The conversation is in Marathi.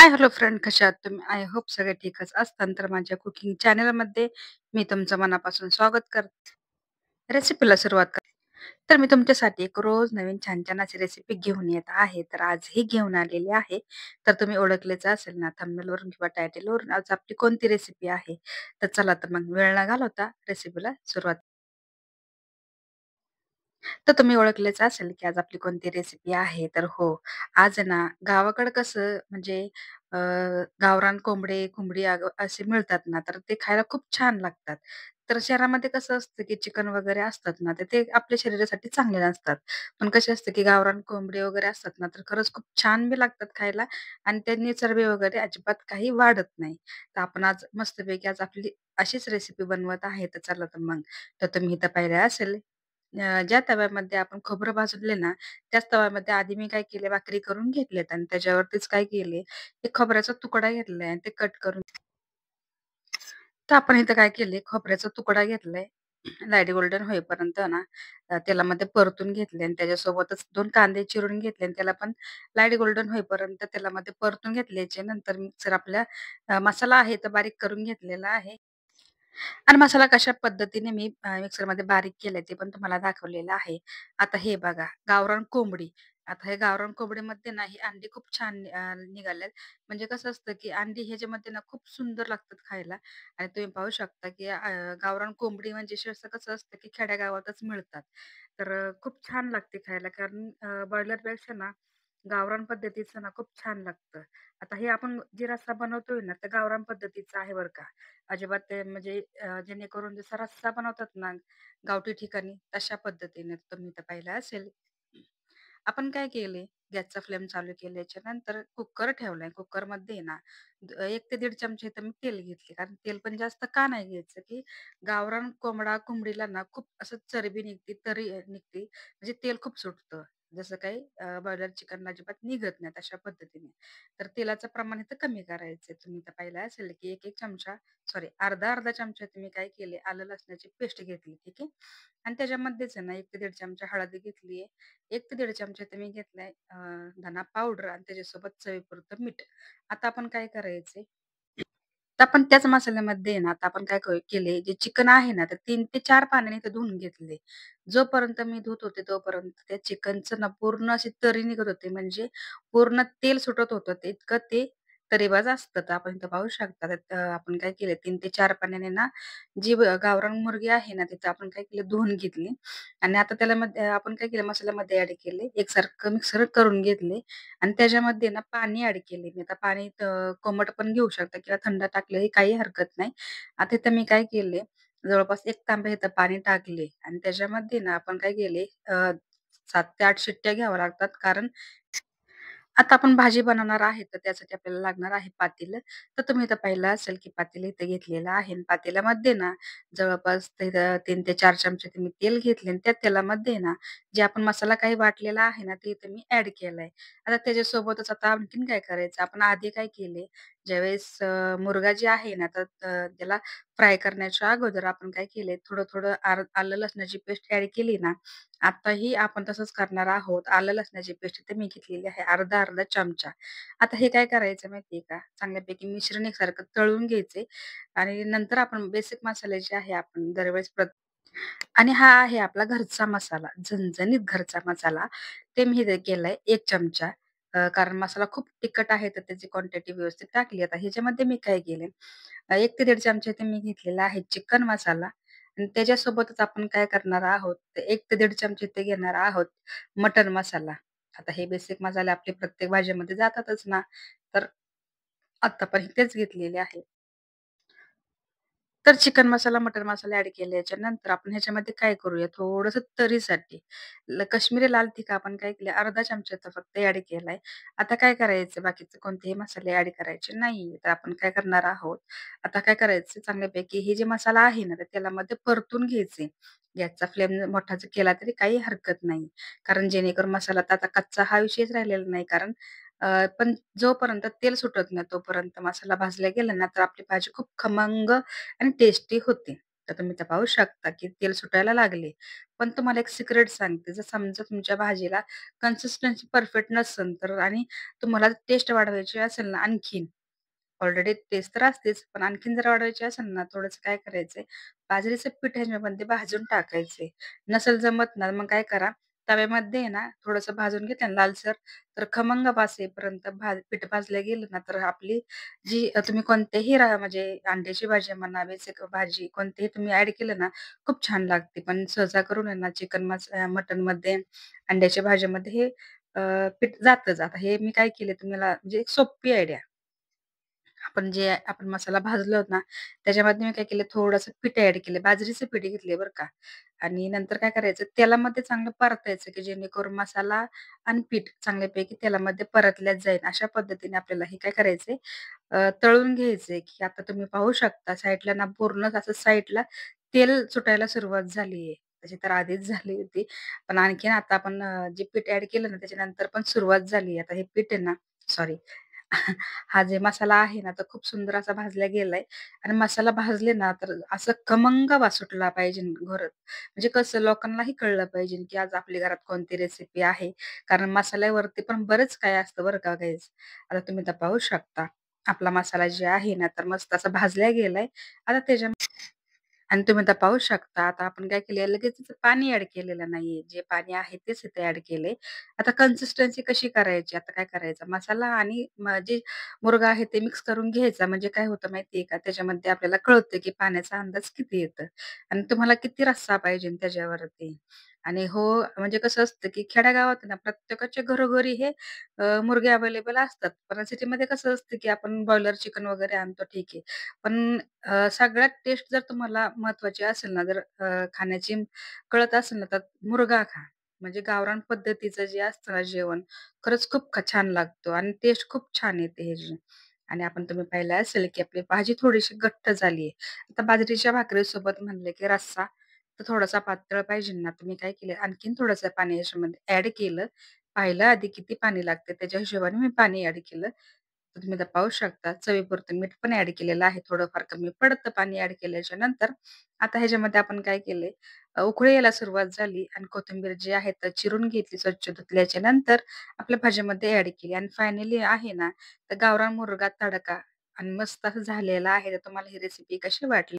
हाय, हॅलो फ्रेंड कशा आहात तुम्ही? आय होप सगळे ठीकच असताल. तर माझ्या कुकिंग चॅनलमध्ये मी तुमचं मनापासून स्वागत करते. रेसिपीला सुरुवात कर. तर मी तुमच्यासाठी एक रोज नवीन छान-छान अशी रेसिपी घेऊन येत आहे. तर आजही घेऊन आलेली आहे. तर तुम्ही ओळखलेच असेल ना थंबनेलवरून किंवा टायटलवरून आज आपली कोणती रेसिपी आहे. तर चला तर मग वेळ न घालवता रेसिपीला सुरुवात. तर तुम्ही ओळखलेच असेल, की आज आपली कोणती रेसिपी आहे. तर हो, आज आहे ना गावाकडं कसं म्हणजे अ, गावरान कोंबडे, कोंबडी असे मिळतात ना, तर ते खायला खूप छान लागतात. तर शहरामध्ये कसं असतं, की चिकन वगैरे असतात ना, तर ते आपल्या शरीरासाठी चांगले नसतात. पण कसे असतं, की गावरान कोंबडी वगैरे असतात ना, तर खरंच खूप छान बी लागतात खायला आणि त्यांनी चरबी वगैरे अजिबात काही वाढत नाही. तर आपण आज मस्तपैकी आज आपली अशीच रेसिपी बनवत आहे. तर चला तर मग. तर तुम्ही इथं पाहिलं असेल ज्या तव्यामध्ये आपण खोबरं भाजले ना, त्याच तव्यामध्ये आधी मी काय केले, भाकरी करून घेतल्यात आणि त्याच्यावरतीच काय केले, एक खोबऱ्याचा तुकडा घेतलाय आणि ते कट करून तर आपण इथं काय केले, खोबऱ्याचा तुकडा घेतलाय, लाईट गोल्डन होईपर्यंत ना तेलामध्ये परतून घेतले आणि त्याच्यासोबतच 2 कांदे चिरून घेतले आणि त्याला पण लाईट गोल्डन होईपर्यंत तेलामध्ये परतून घेतल्याच्या नंतर मिक्सर आपल्या मसाला आहे, तर बारीक करून घेतलेला आहे. आणि मसाला कशा पद्धतीने मी मिक्सरमध्ये बारीक केलाय ते पण तुम्हाला दाखवलेलं आहे. आता हे बघा गावरान कोंबडी. आता हे गावरान कोंबडीमध्ये ना ही अंडी खूप छान निघाल्यात. म्हणजे कसं असतं, की अंडी ह्याच्यामध्ये ना खूप सुंदर लागतात खायला आणि तुम्ही पाहू शकता, की गावरान कोंबडी म्हणजे सहसा कसं असतं, की खेड्यागावातच मिळतात. तर खूप छान लागते खायला कारण बॉयलरपेक्षा ना गावरान पद्धतीचं ना खूप छान लागतं. आता हे आपण जे रस्सा बनवतोय ना, तर गावरान पद्धतीचा आहे बरं का. अजिबात ते म्हणजे जेणेकरून जसा रस्सा बनवतात ना गावठी ठिकाणी, तशा पद्धतीने तुम्ही तर पाहिलं असेल. आपण काय केले, गॅसचा फ्लेम चालू केल्याच्या नंतर कुकर ठेवलाय. कुकरमध्ये ना 1 ते 1.5 चमचे तर मी तेल घेतले. कारण तेल पण जास्त का नाही घ्यायचं, की गावरान कोंबडीला ना खूप असं चरबी निघते, तरी निघते. म्हणजे तेल खूप सुटतं. जसं काही बॉयलर चिकनला अजिबात निघत नाही तशा पद्धतीने. तर तेलाचं प्रमाण इथं कमी करायचं. तुम्ही तर पाहिलं असेल, की 1-1 चमचा सॉरी अर्धा-अर्धा चमचा तुम्ही काय केले, आलं लसणाची पेस्ट घेतली, ठीक आहे. आणि त्याच्यामध्येच आहे ना 1 ते 1.5 चमचा हळद घेतली. 1 ते 1.5 चमचे तर मी घेतलाय धना पावडर आणि त्याच्यासोबत चवीपुरतं मीठ. आता आपण काय करायचंय, तर आपण त्याच मसाल्यामध्ये आहे ना, आता आपण काय केले, जे चिकन आहे ना, तर 3 ते 4 पाण्याने ते धुवून घेतले. जोपर्यंत मी धुत होते, तोपर्यंत त्या चिकनचं ना पूर्ण अशी तरी निघत होती. म्हणजे पूर्ण तेल सुटत होतं. ते इतकं ते तरीबाज असतं. तर आपण इथं पाहू शकता. त्यात आपण काय केलं 3 ते 4 पाण्याने ना, जी गावरान मुर्गी आहे ना, तिथं आपण काय केलं धुवून घेतली आणि आता त्याला आपण काय केलं मसाल्यामध्ये ॲड केले. एकसारखं मिक्सर करून घेतले आणि त्याच्यामध्ये ना पाणी ॲड केले. मी आता पाणी कोमट पण घेऊ शकता किंवा थंड टाकलंही काही हरकत नाही. आता इथं मी काय केले, जवळपास 1 तांब्या इथं पाणी टाकले आणि त्याच्यामध्ये ना आपण काय केले 7 ते 8 शिट्ट्या घ्याव्या लागतात. कारण आता आपण भाजी बनवणार आहे, तर त्यासाठी आपल्याला लागणार आहे पातेलं. तर तुम्ही इथं पाहिलं असेल, की पातेलं इथं घेतलेलं आहे आणि पातेल्यामध्ये ना जवळपास ते 3 ते 4 चमचे ते मी तेल घेतले आणि त्या तेलामध्ये ना जे आपण मसाला काही वाटलेला आहे ना, ते इथे मी ॲड केलाय. आता त्याच्यासोबतच आता आणखीन काय करायचं, आपण आधी काय केले, ज्यावेळेस मुर्गा जे आहे ना, तर त्याला फ्राय करण्याच्या अगोदर आपण काय केलंय, थोडं-थोडं आलं लसणाची पेस्ट ॲड केली ना, आताही आपण तसंच करणार आहोत. आलं लसणाची पेस्ट इथे मी घेतलेली आहे अर्धा-अर्धा चमचा. आता हे काय करायचं माहिती का? चांगल्यापैकी मिश्रण एकसारखं तळून घ्यायचे आणि नंतर आपण बेसिक मसाले जे आहे आपण दरवेळेस आणि हा आहे आपला घरचा मसाला, झणझणीत घरचा मसाला. ते मी इथे केलाय 1 चमचा. कारण मसाला खूप तिखट आहे, तर त्याची क्वांटिटी व्यवस्थित टाकली. आता ह्याच्यामध्ये मी काय केले, 1 ते 1.5 चमचे ते मी घेतलेला आहे चिकन मसाला आणि त्याच्यासोबतच आपण काय करणार आहोत, 1 ते 1.5 चमचे ते घेणार आहोत मटण मसाला. आता हे बेसिक मसाले आपले प्रत्येक भाजीमध्ये जातातच ना, तर आता पण तेच घेतलेले आहे. तर चिकन मसाला, मटण मसाला ॲड केल्याच्या नंतर आपण ह्याच्यामध्ये काय करूया, थोडंसं तरीसाठी काश्मीरी लाल तिखट आपण काय केलं, अर्धा चमचा फक्त ॲड केलाय. आता काय करायचं, बाकीचे कोणतेही मसाले ॲड करायचे नाहीये. तर आपण काय करणार आहोत, आता काय करायचं, चांगल्यापैकी हे जे मसाला आहे ना, तर तेलामध्ये परतून घ्यायचे. गॅसचा फ्लेम मोठा जर केला तरी काही हरकत नाही. कारण जेणेकरून मसाला तर आता कच्चा हा विषयच राहिलेला नाही. कारण पण जोपर्यंत तेल सुटत नाही, तोपर्यंत मसाला भाजला गेला ना, तर आपली भाजी खूप खमंग आणि टेस्टी होते. तर तुम्ही ते पाहू शकता, की तेल सुटायला लागले. पण तुम्हाला एक सिक्रेट सांगते, जर समजा तुमच्या भाजीला कन्सिस्टन्सी परफेक्ट नसेल तर आणि तुम्हाला टेस्ट वाढवायची असेल ना आणखीन, ऑलरेडी टेस्ट तर असतेच, पण आणखीन जर वाढवायची असेल ना, थोडंसं काय करायचंय, बाजरीचं पीठ ह्याच्यामध्ये भाजून टाकायचे. नसेल जमत ना, मग काय करा, तव्यामध्ये आहे ना, थोडंसं भाजून घेतलं ना लालसर, तर खमंग वास येईपर्यंत पीठ भाजलं गेलं ना, तर आपली जी तुम्ही कोणत्याही म्हणजे अंड्याची भाजी म्हणा, बेसिक भाजी कोणतीही तुम्ही ॲड केलं ना, खूप छान लागते. पण सहसा करून आहे ना, मटणमध्ये, अंड्याच्या भाजीमध्ये हे पीठ जातच. आता हे मी काय केले तुम्हाला म्हणजे एक सोपी आयडिया. आपण मसाला भाजला होता ना, त्याच्यामध्ये मी काय केलं थोडंसं पीठ ॲड केलं. बाजरीचं पीठ घेतले बरं का आणि नंतर काय करायचं तेलामध्ये चांगलं परतायचं, की जेणेकरून मसाला आणि पीठ चांगल्यापैकी तेलामध्ये परतल्या जाईल. अशा पद्धतीने आपल्याला हे काय करायचंय तळून घ्यायचंय, की आता तुम्ही पाहू शकता साईडला ना पूर्णच असं साईडला तेल सुटायला सुरुवात झालीये. तशी तर आधीच झाली होती. पण आणखीन आता आपण जे पीठ ॲड केलं ना त्याच्यानंतर पण सुरुवात झाली. आता हे पीठ आहे ना सॉरी हा जे मसाला आहे ना, तो खूप सुंदर असा भाजला गेलाय आणि मसाला भाजले ना, तर असं खमंग वास सुटला पाहिजे घरात. म्हणजे कसं लोकांनाही कळलं पाहिजे, की आज आपल्या घरात कोणती रेसिपी आहे. कारण मसाल्यावरती पण बरंच काही असतं बरं का गाईज. आता तुम्ही तर पाहू शकता. आपला मसाला जे आहे ना, तर मस्त असा भाजला गेलाय. आता त्याच्या आणि तुम्ही आता पाहू शकता, आता आपण काय केलंय, लगेच तिचं पाणी ॲड केलेलं नाहीये. जे पाणी आहे तेच इथे ॲड केलंय. आता कन्सिस्टन्सी कशी करायची? आता काय करायचं, मसाला आणि जे मुर्गा आहे ते मिक्स करून घ्यायचा. म्हणजे काय होतं माहिती का, त्याच्यामध्ये आपल्याला कळतं, की पाण्याचा अंदाज किती येतं आणि तुम्हाला किती रस्सा पाहिजे त्याच्यावरती. आणि हो, म्हणजे कसं असतं, की खेड्यागावात आहे ना, प्रत्येकाच्या घरोघरी हे मुर्गे अवेलेबल असतात. पण सिटीमध्ये कसं असतं, की आपण ब्रॉयलर चिकन वगैरे आणतो ठीक आहे. पण सगळ्यात टेस्ट जर तुम्हाला महत्त्वाची असेल ना, जर खाण्याची कळत असेल ना, तर मुर्गा खा. म्हणजे गावरान पद्धतीचं जे असतं ना जेवण, खरंच खूप छान लागतो आणि टेस्ट खूप छान येते ह्याची. आणि आपण तुम्ही पाहिलं असेल, की आपली भाजी थोडीशी घट्ट झाली आहे. आता बाजरीच्या भाकरीसोबत म्हणले, की रस्सा तर थोडासा पातळ पाहिजे ना, तर मी काय केलं, आणखीन थोडंसं पाणी याच्यामध्ये ॲड केलं. पाहिलं आधी किती पाणी लागते, त्याच्या हिशोबाने मी पाणी ॲड केलं. तर तुम्ही आता पाहू शकता चवीपुरतं मीठ पण ॲड केलेलं आहे. थोडंफार कमी पडतं पाणी ॲड केल्याच्या नंतर. आता ह्याच्यामध्ये आपण काय केलंय उकळी यायला सुरुवात झाली आणि कोथिंबीर जी आहे तर चिरून घेतली स्वच्छ धुतल्याच्या नंतर आपल्या भाजीमध्ये ॲड केली आणि फायनली आहे ना, तर गावरान मुर्गा तडका आणि मस्त असं झालेलं आहे. तर तुम्हाला ही रेसिपी कशी वाटली?